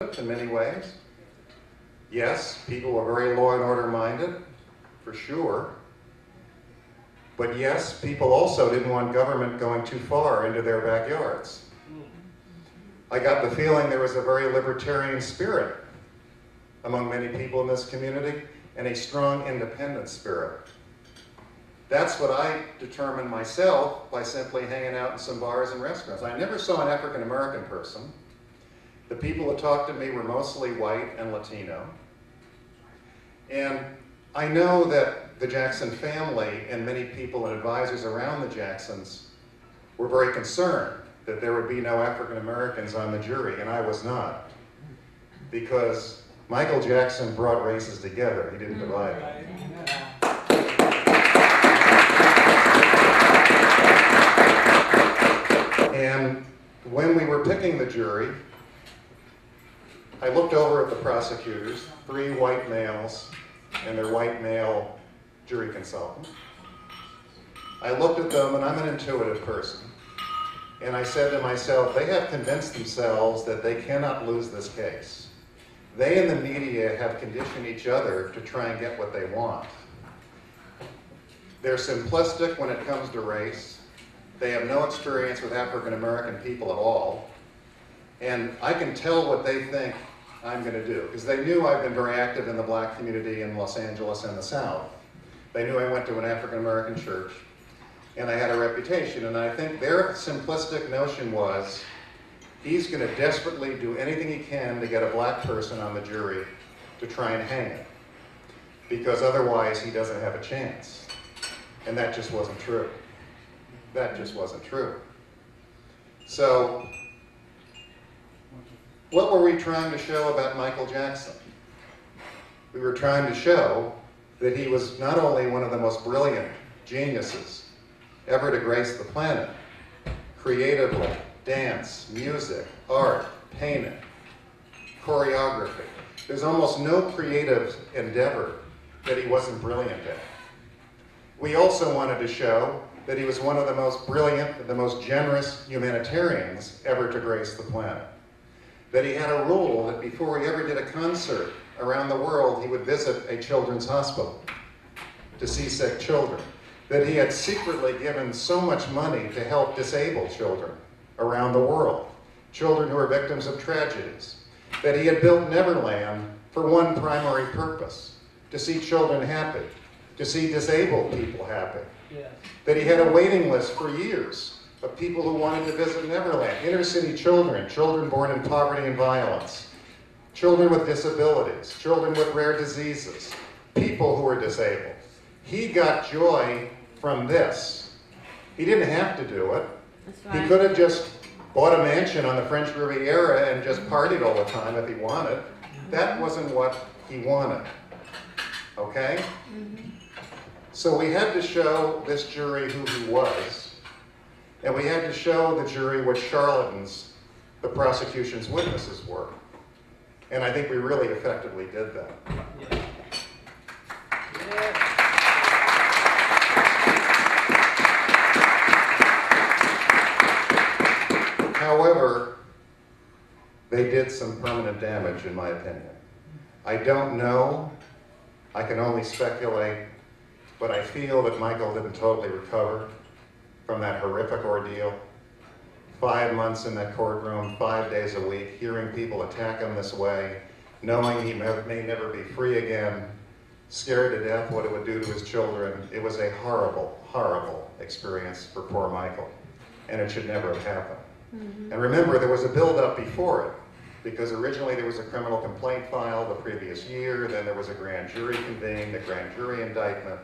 in many ways. Yes, people were very law and order minded, for sure. But yes, people also didn't want government going too far into their backyards. I got the feeling there was a very libertarian spirit among many people in this community and a strong independent spirit. That's what I determined myself by simply hanging out in some bars and restaurants. I never saw an African American person. The people that talked to me were mostly white and Latino. And I know that the Jackson family and many people and advisors around the Jacksons were very concerned that there would be no African Americans on the jury, and I was not. Because Michael Jackson brought races together, he didn't divide them. And when we were picking the jury, I looked over at the prosecutors, 3 white males and their white male jury consultant. I looked at them, and I'm an intuitive person, and I said to myself, they have convinced themselves that they cannot lose this case. They and the media have conditioned each other to try and get what they want. They're simplistic when it comes to race. They have no experience with African American people at all. And I can tell what they think I'm going to do, because they knew I've been very active in the black community in Los Angeles and the South. They knew I went to an African American church, and I had a reputation. And I think their simplistic notion was, he's going to desperately do anything he can to get a black person on the jury to try and hang him, because otherwise he doesn't have a chance. And that just wasn't true. That just wasn't true. So, what were we trying to show about Michael Jackson? We were trying to show that he was not only one of the most brilliant geniuses ever to grace the planet, creatively, dance, music, art, painting, choreography. There's almost no creative endeavor that he wasn't brilliant at. We also wanted to show that he was one of the most brilliant, the most generous humanitarians ever to grace the planet. That he had a rule that before he ever did a concert around the world, he would visit a children's hospital to see sick children. That he had secretly given so much money to help disabled children around the world, children who are victims of tragedies. That he had built Neverland for one primary purpose, to see children happy, to see disabled people happy. Yes. That he had a waiting list for years of people who wanted to visit Neverland, inner city children, children born in poverty and violence, children with disabilities, children with rare diseases, people who were disabled. He got joy from this. He didn't have to do it. That's right. He could have just bought a mansion on the French Riviera and just partied all the time if he wanted. That wasn't what he wanted. Okay? Mm-hmm. So we had to show this jury who he was, and we had to show the jury what charlatans the prosecution's witnesses were. And I think we really effectively did that. Yeah. Yeah. However, they did some permanent damage, in my opinion. I don't know. I can only speculate. But I feel that Michael didn't totally recover from that horrific ordeal. 5 months in that courtroom, 5 days a week, hearing people attack him this way, knowing he may never be free again, scared to death what it would do to his children. It was a horrible, horrible experience for poor Michael, and it should never have happened. Mm-hmm. And remember, there was a build-up before it, because originally there was a criminal complaint filed the previous year, then there was a grand jury convened, a grand jury indictment.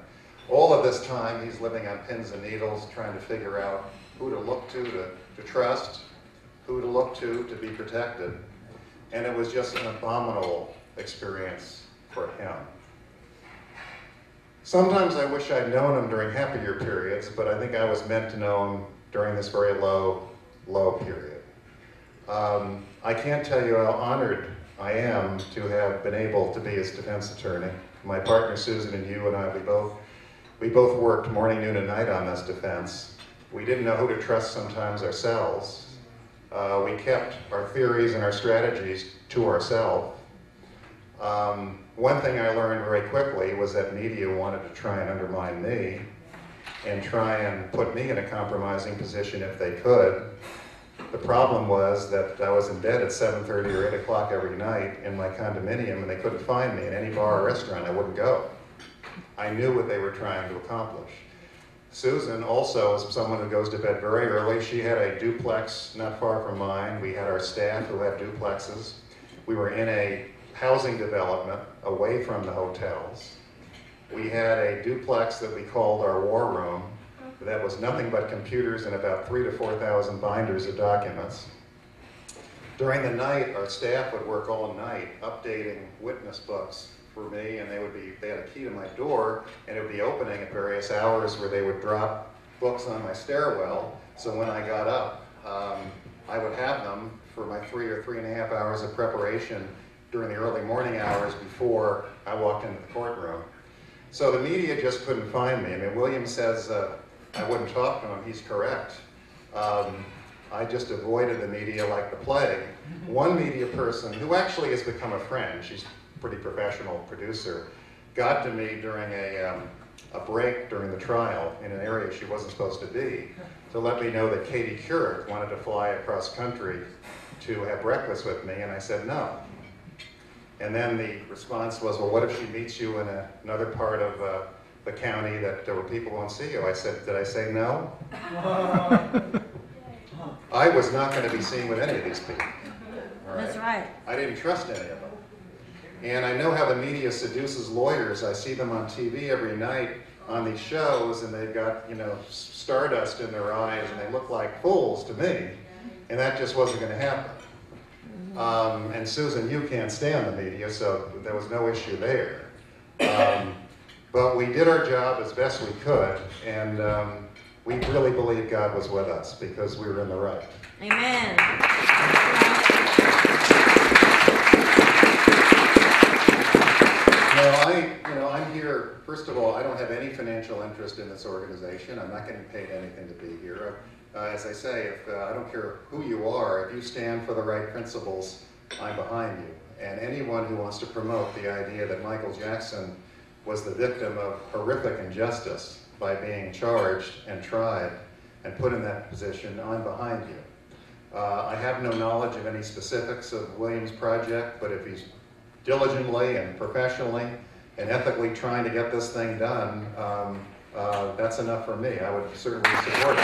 All of this time, he's living on pins and needles, trying to figure out who to look to trust, who to look to be protected. And it was just an abominable experience for him. Sometimes I wish I'd known him during happier periods, but I think I was meant to know him during this very low period. I can't tell you how honored I am to have been able to be his defense attorney. My partner Susan and you and I, we both worked morning, noon, and night on this defense. We didn't know who to trust sometimes ourselves. We kept our theories and our strategies to ourselves. One thing I learned very quickly was that media wanted to try and undermine me and try and put me in a compromising position if they could. The problem was that I was in bed at 7:30 or 8 o'clock every night in my condominium, and they couldn't find me in any bar or restaurant. I wouldn't go. I knew what they were trying to accomplish. Susan also is someone who goes to bed very early. She had a duplex not far from mine. We had our staff who had duplexes. We were in a housing development away from the hotels. We had a duplex that we called our war room that was nothing but computers and about 3,000 to 4,000 binders of documents. During the night, our staff would work all night updating witness books for me, and they had a key to my door, and it would be opening at various hours where they would drop books on my stairwell. So when I got up, I would have them for my 3 or 3.5 hours of preparation during the early morning hours before I walked into the courtroom. So the media just couldn't find me. I mean, William says I wouldn't talk to him. He's correct. I just avoided the media like the plague. One media person, who actually has become a friend, she's a pretty professional producer, got to me during a break during the trial in an area she wasn't supposed to be to let me know that Katie Couric wanted to fly across country to have breakfast with me, and I said no. And then the response was, well, what if she meets you in another part of the county that where people won't see you? I said, did I say no? I was not going to be seen with any of these people. All right? That's right. I didn't trust any of them. And I know how the media seduces lawyers. I see them on TV every night on these shows, and they've got, you know, stardust in their eyes, and they look like fools to me. And that just wasn't going to happen. And Susan, you can't stand the media, so there was no issue there. But we did our job as best we could, and we really believed God was with us because we were in the right. Amen. I'm here, first of all, I don't have any financial interest in this organization. I'm not getting paid anything to be here. As I say, I don't care who you are, if you stand for the right principles, I'm behind you. And anyone who wants to promote the idea that Michael Jackson was the victim of horrific injustice by being charged and tried and put in that position, I'm behind you. I have no knowledge of any specifics of William's project, but if he's diligently and professionally and ethically trying to get this thing done, that's enough for me. I would certainly support it.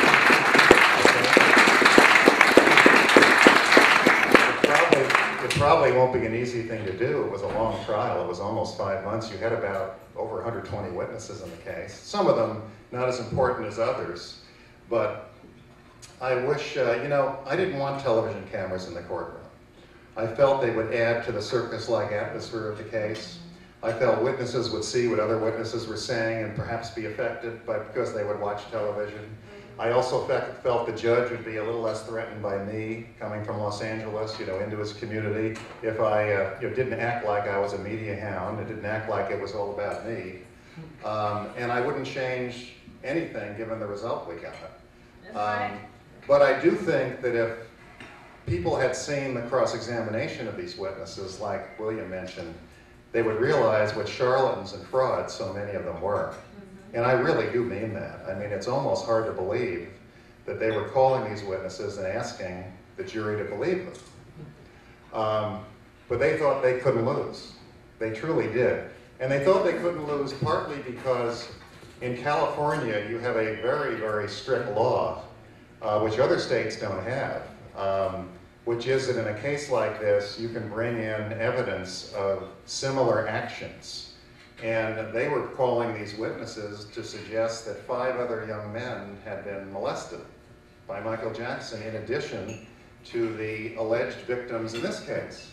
It probably won't be an easy thing to do. It was a long trial. It was almost 5 months. You had about over 120 witnesses in the case. Some of them not as important as others, but I wish, I didn't want television cameras in the courtroom. I felt they would add to the circus-like atmosphere of the case. I felt witnesses would see what other witnesses were saying and perhaps be affected because they would watch television. I also felt the judge would be a little less threatened by me coming from Los Angeles, into his community, if I didn't act like I was a media hound. It didn't act like it was all about me. And I wouldn't change anything given the result we got. But I do think that if people had seen the cross-examination of these witnesses, like William mentioned, they would realize what charlatans and frauds so many of them were. And I really do mean that. I mean, it's almost hard to believe that they were calling these witnesses and asking the jury to believe them. But they thought they couldn't lose. They truly did. And they thought they couldn't lose partly because in California you have a very, very strict law, which other states don't have, which is that in a case like this, you can bring in evidence of similar actions. And they were calling these witnesses to suggest that 5 other young men had been molested by Michael Jackson in addition to the alleged victims in this case.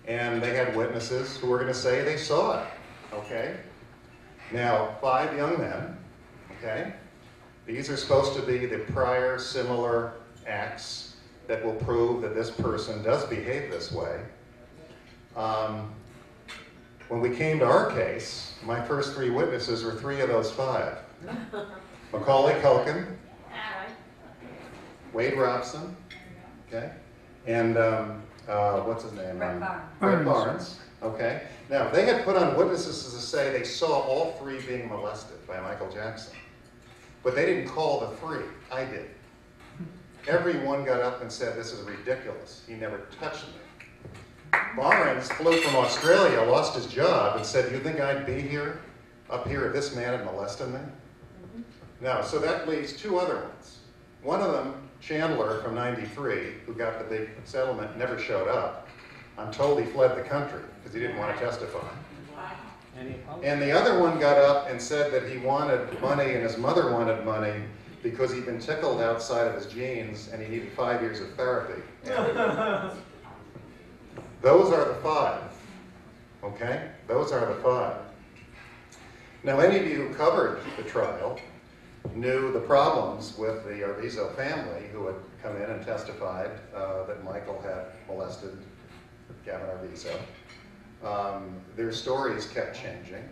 And they had witnesses who were going to say they saw it, okay? Now, 5 young men, okay? These are supposed to be the prior similar acts that will prove that this person does behave this way. When we came to our case, my first 3 witnesses were 3 of those 5. Macaulay Culkin, Wade Robson, okay? And what's his name? Brett Barnes. Brett Barnes, okay? Now, they had put on witnesses to say they saw all three being molested by Michael Jackson. But they didn't call the three. I did. Everyone got up and said, this is ridiculous. He never touched me. Barnes flew from Australia, lost his job, and said, you think I'd be here, up here, if this man had molested me? No, so that leaves two other ones. One of them, Chandler from '93, who got the big settlement, never showed up. I'm told he fled the country because he didn't want to testify. And the other one got up and said that he wanted money and his mother wanted money because he'd been tickled outside of his jeans and he needed 5 years of therapy. Those are the five, okay? Those are the five. Now, any of you who covered the trial knew the problems with the Arvizo family who had come in and testified that Michael had molested Gavin Arvizo. Their stories kept changing.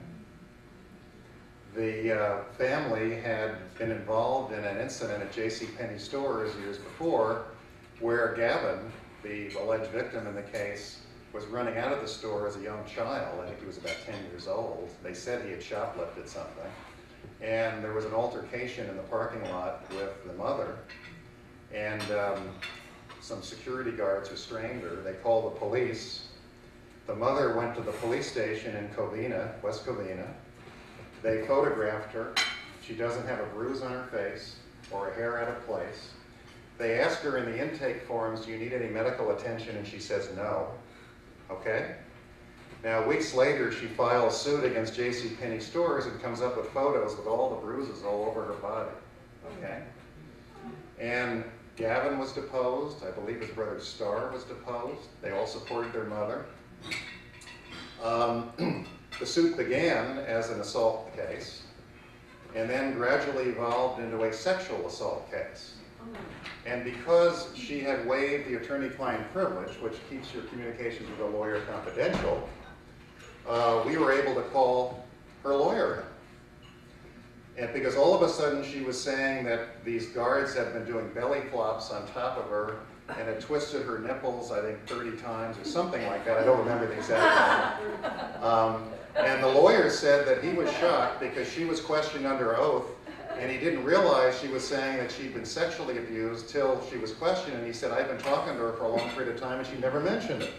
The family had been involved in an incident at JCPenney stores years before where Gavin, the alleged victim in the case, was running out of the store as a young child. I think he was about 10 years old. They said he had shoplifted something. And there was an altercation in the parking lot with the mother, and some security guards restrained her. They called the police. The mother went to the police station in Covina, West Covina. They photographed her. She doesn't have a bruise on her face or a hair out of place. They asked her in the intake forms, do you need any medical attention? And she says no. Okay? Now, weeks later, she files suit against JCPenney stores and comes up with photos with all the bruises all over her body. Okay? And Gavin was deposed. I believe his brother Starr was deposed. They all supported their mother. The suit began as an assault case and then gradually evolved into a sexual assault case. And because she had waived the attorney-client privilege, which keeps your communications with a lawyer confidential, we were able to call her lawyer in. And because all of a sudden she was saying that these guards had been doing belly flops on top of her and had twisted her nipples, I think, 30 times or something like that. I don't remember the exact number. And the lawyer said that he was shocked because she was questioned under oath and he didn't realize she was saying that she'd been sexually abused till she was questioned, and he said, I've been talking to her for a long period of time and she never mentioned it.